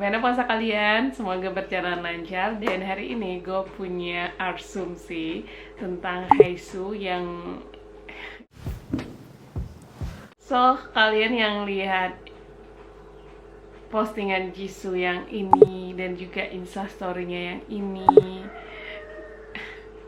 Gimana puasa kalian? Semoga berjalan lancar. Dan hari ini gue punya asumsi tentang Haesu yang kalian yang lihat postingan Jisoo yang ini dan juga instastorynya yang ini,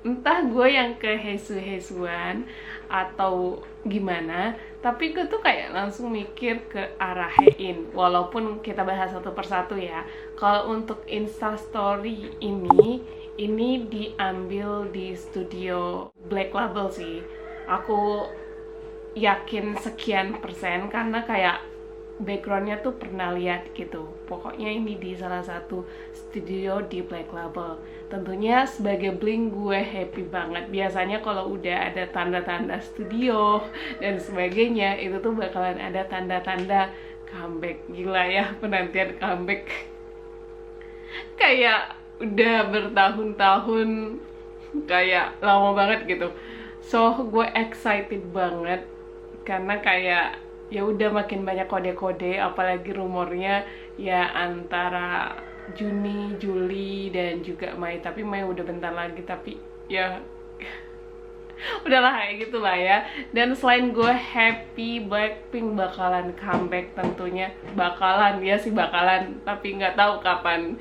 entah gue yang ke Haesu-Haesuan atau gimana, tapi gue tuh kayak langsung mikir ke arah Haein. Walaupun kita bahas satu persatu ya. Kalau untuk instastory ini diambil di studio Black Label sih. Aku yakin sekian persen karena kayak backgroundnya tuh pernah lihat gitu. Pokoknya ini di salah satu studio di Black Label. Tentunya sebagai Blink gue happy banget. Biasanya kalau udah ada tanda-tanda studio dan sebagainya, itu tuh bakalan ada tanda-tanda comeback. Gila ya, penantian comeback kayak udah bertahun-tahun, kayak lama banget gitu. So gue excited banget karena kayak ya udah makin banyak kode-kode, apalagi rumornya ya antara Juni, Juli dan juga Mei. Tapi Mei udah bentar lagi, tapi ya udahlah kayak gitulah ya. Dan selain gue happy Blackpink bakalan comeback, tentunya bakalan tapi nggak tahu kapan.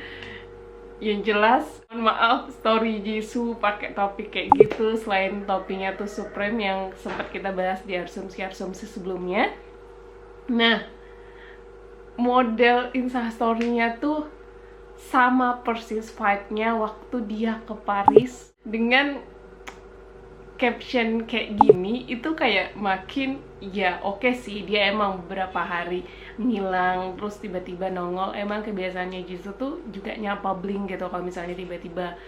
Yang jelas, mohon maaf, story Jisoo pakai topi kayak gitu. Selain topinya tuh Supreme yang sempat kita bahas di asumsi sebelumnya. Nah, model instastory-nya tuh sama persis vibe-nya waktu dia ke Paris. Dengan caption kayak gini, itu kayak makin ya oke sih, dia emang beberapa hari ngilang terus tiba-tiba nongol. Emang kebiasaannya Jisoo tuh juga nyapa Blink gitu kalau misalnya tiba-tiba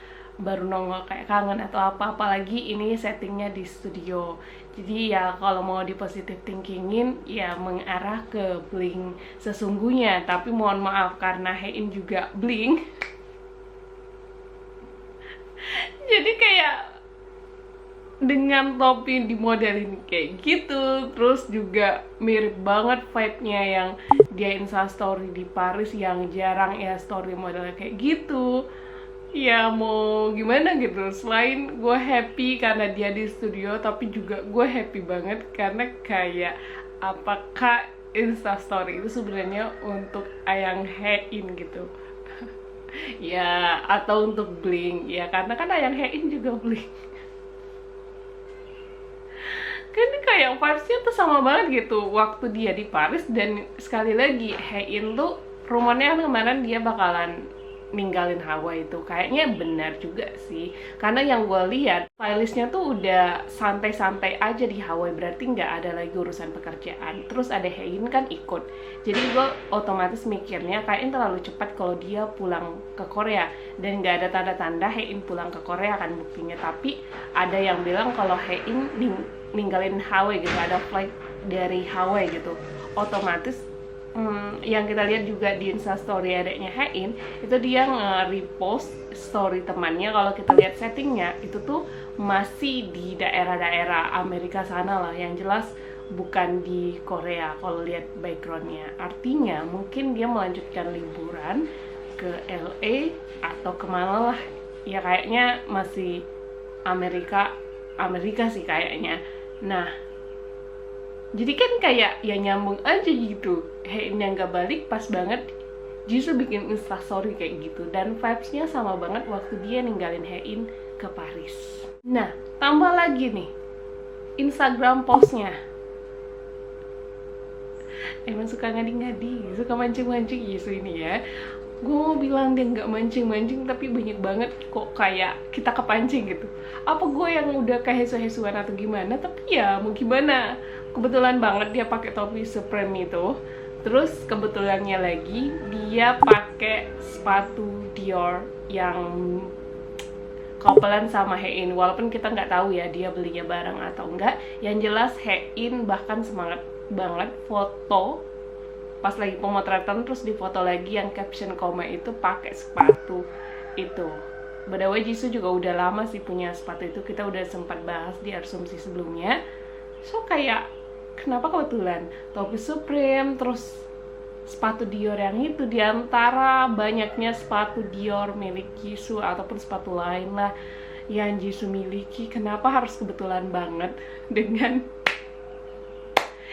baru nongol kayak kangen atau apa. Apalagi ini settingnya di studio, jadi ya kalau mau di positive thinkingin ya mengarah ke Blink sesungguhnya. Tapi mohon maaf karena Haein juga Blink jadi kayak dengan topi di modelin kayak gitu, terus juga mirip banget vibe-nya yang dia instastory di Paris, yang jarang ya story modelnya kayak gitu. Ya mau gimana gitu, selain gue happy karena dia di studio, tapi juga gue happy banget karena kayak apakah instastory itu sebenarnya untuk Ayang Haein gitu ya, atau untuk Blink ya, karena kan Ayang Haein juga Blink kan kayak vibes-nya tuh sama banget gitu waktu dia di Paris. Dan sekali lagi, Haein tuh rumornya kemarin dia bakalan ninggalin Hawaii. Itu kayaknya benar juga sih, karena yang gue lihat stylistnya tuh udah santai-santai aja di Hawaii, berarti nggak ada lagi urusan pekerjaan. Terus ada Haein kan ikut, jadi gue otomatis mikirnya Haein terlalu cepat kalau dia pulang ke Korea, dan nggak ada tanda-tanda Haein pulang ke Korea kan buktinya. Tapi ada yang bilang kalau Haein ninggalin Hawaii gitu, ada flight dari Hawaii gitu. Otomatis yang kita lihat juga di instastory adiknya Haein, itu dia nge-repost story temannya. Kalau kita lihat settingnya itu tuh masih di daerah-daerah Amerika sana lah, yang jelas bukan di Korea kalau lihat backgroundnya. Artinya mungkin dia melanjutkan liburan ke LA atau kemana lah ya, kayaknya masih Amerika sih kayaknya. Nah, jadi kan kayak ya nyambung aja gitu. Haein yang gak balik, pas banget Jisoo bikin instastory kayak gitu. Dan vibes-nya sama banget waktu dia ninggalin Haein ke Paris. Nah, tambah lagi nih Instagram postnya, emang suka ngadi-ngadi, suka mancing-mancing Jisoo ini ya. Gue mau bilang dia nggak mancing-mancing, tapi banyak banget kok kayak kita kepancing gitu. Apa gue yang udah kayak Haesu-Haesuan atau gimana? Tapi ya mau gimana, kebetulan banget dia pakai topi Supreme itu. Terus kebetulannya lagi dia pakai sepatu Dior yang couple-an sama Haein. Walaupun kita nggak tahu ya dia belinya bareng atau enggak. Yang jelas Haein bahkan semangat banget foto pas lagi pemotretan, terus difoto lagi yang caption koma itu pakai sepatu itu. By the way, Jisoo juga udah lama sih punya sepatu itu, kita udah sempat bahas di asumsi sebelumnya. So kayak kenapa kebetulan topi Supreme, terus sepatu Dior yang itu, diantara banyaknya sepatu Dior milik Jisoo ataupun sepatu lain lah yang Jisoo miliki, kenapa harus kebetulan banget dengan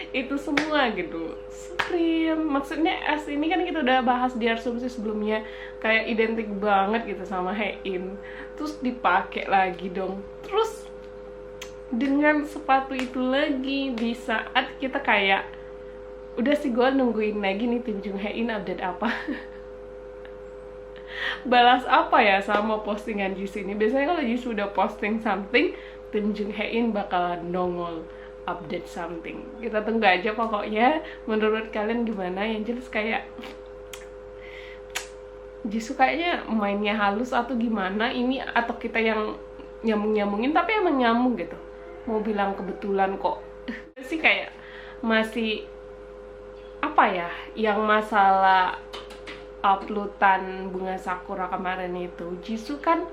itu semua gitu. Supreme, maksudnya ini kan kita udah bahas di asumsi sebelumnya, kayak identik banget gitu sama Haein, terus dipakai lagi dong, terus dengan sepatu itu lagi di saat kita kayak udah sih gue nungguin lagi nih Tim Jung Haein update apa balas apa ya sama postingan Jisoo ini. Biasanya kalau Jisoo udah posting something, Tim Jung Haein bakalan nongol update something. Kita tunggu aja pokoknya. Menurut kalian gimana? Yang jelas kayak Jisoo kayaknya mainnya halus atau gimana ini, atau kita yang nyambung-nyambungin, tapi emang nyambung gitu. Mau bilang kebetulan kok sih, kayak masih apa ya, yang masalah uploadan bunga sakura kemarin itu, Jisoo kan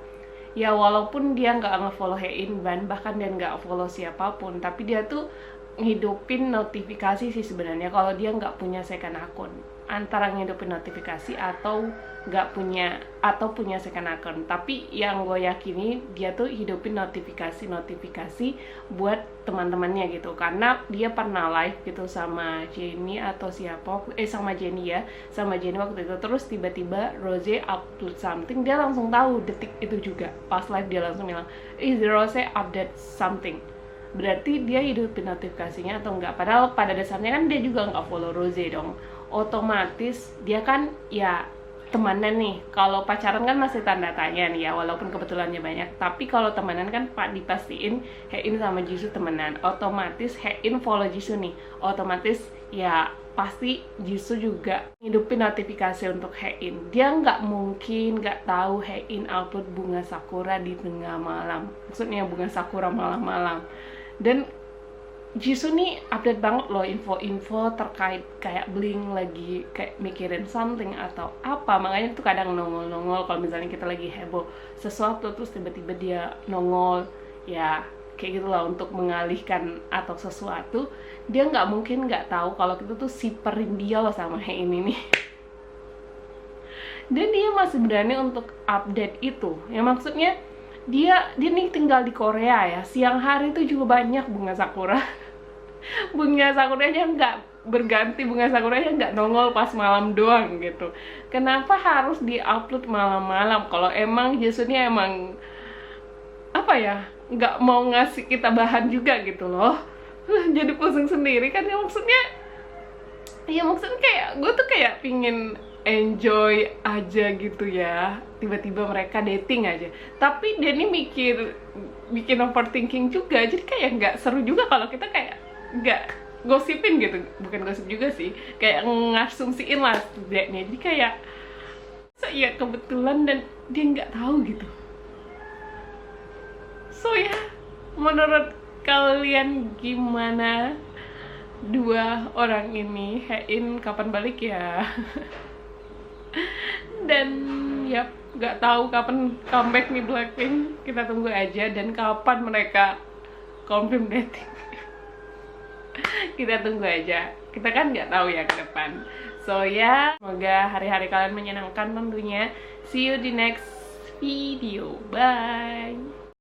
ya walaupun dia nggak nge-follow Haein bahkan dia nggak follow siapapun, tapi dia tuh ngidupin notifikasi sih sebenarnya kalau dia nggak punya second akun, antara ngidupin notifikasi atau nggak punya, atau punya second akun. Tapi yang gue yakini dia tuh hidupin notifikasi buat teman-temannya gitu, karena dia pernah live gitu sama Jennie atau siapa, sama Jennie ya, sama Jennie waktu itu. Terus tiba-tiba Rose upload something, dia langsung tahu detik itu juga pas live, dia langsung bilang Rose update something, berarti dia hidupin notifikasinya atau enggak. Padahal pada dasarnya kan dia juga nggak follow Rose dong, otomatis dia kan ya temenan nih. Kalau pacaran kan masih tanda tanya nih ya, walaupun kebetulannya banyak. Tapi kalau temenan kan dipastiin Haein sama Jisoo temenan, otomatis Haein follow Jisoo nih, otomatis ya pasti Jisoo juga hidupin notifikasi untuk Haein. Dia nggak mungkin nggak tahu Haein upload bunga sakura di tengah malam, maksudnya bunga sakura malam-malam. Dan Jisoo nih update banget loh info-info terkait kayak Blink lagi kayak mikirin something atau apa, makanya tuh kadang nongol-nongol kalau misalnya kita lagi heboh sesuatu, terus tiba-tiba dia nongol ya kayak gitu lah untuk mengalihkan atau sesuatu. Dia nggak mungkin nggak tahu kalau kita tuh siperin dia loh sama Haein ini dan dia masih berani untuk update itu ya, maksudnya dia nih tinggal di Korea ya, siang hari itu juga banyak bunga sakura bunga sakuranya nggak berganti, bunga sakuranya nggak nongol pas malam doang gitu. Kenapa harus di-upload malam-malam? Kalau emang Jisoo ini emang apa ya, nggak mau ngasih kita bahan juga gitu loh jadi pusing sendiri kan ya. Maksudnya kayak gue tuh kayak pingin enjoy aja gitu ya, tiba-tiba mereka dating aja, tapi dia nih bikin overthinking juga, jadi kayak nggak seru juga kalau kita kayak nggak gosipin gitu. Bukan gosip juga sih, kayak ngasumsiin lah setidaknya. Jadi kayak ya kebetulan dan dia nggak tahu gitu. So ya, menurut kalian gimana dua orang ini? Haein kapan balik ya? Dan ya nggak tahu kapan comeback nih Blackpink, kita tunggu aja. Dan kapan mereka confirm dating kita tunggu aja, kita kan nggak tahu ya ke depan. So ya, semoga hari-hari kalian menyenangkan tentunya. See you di next video, bye.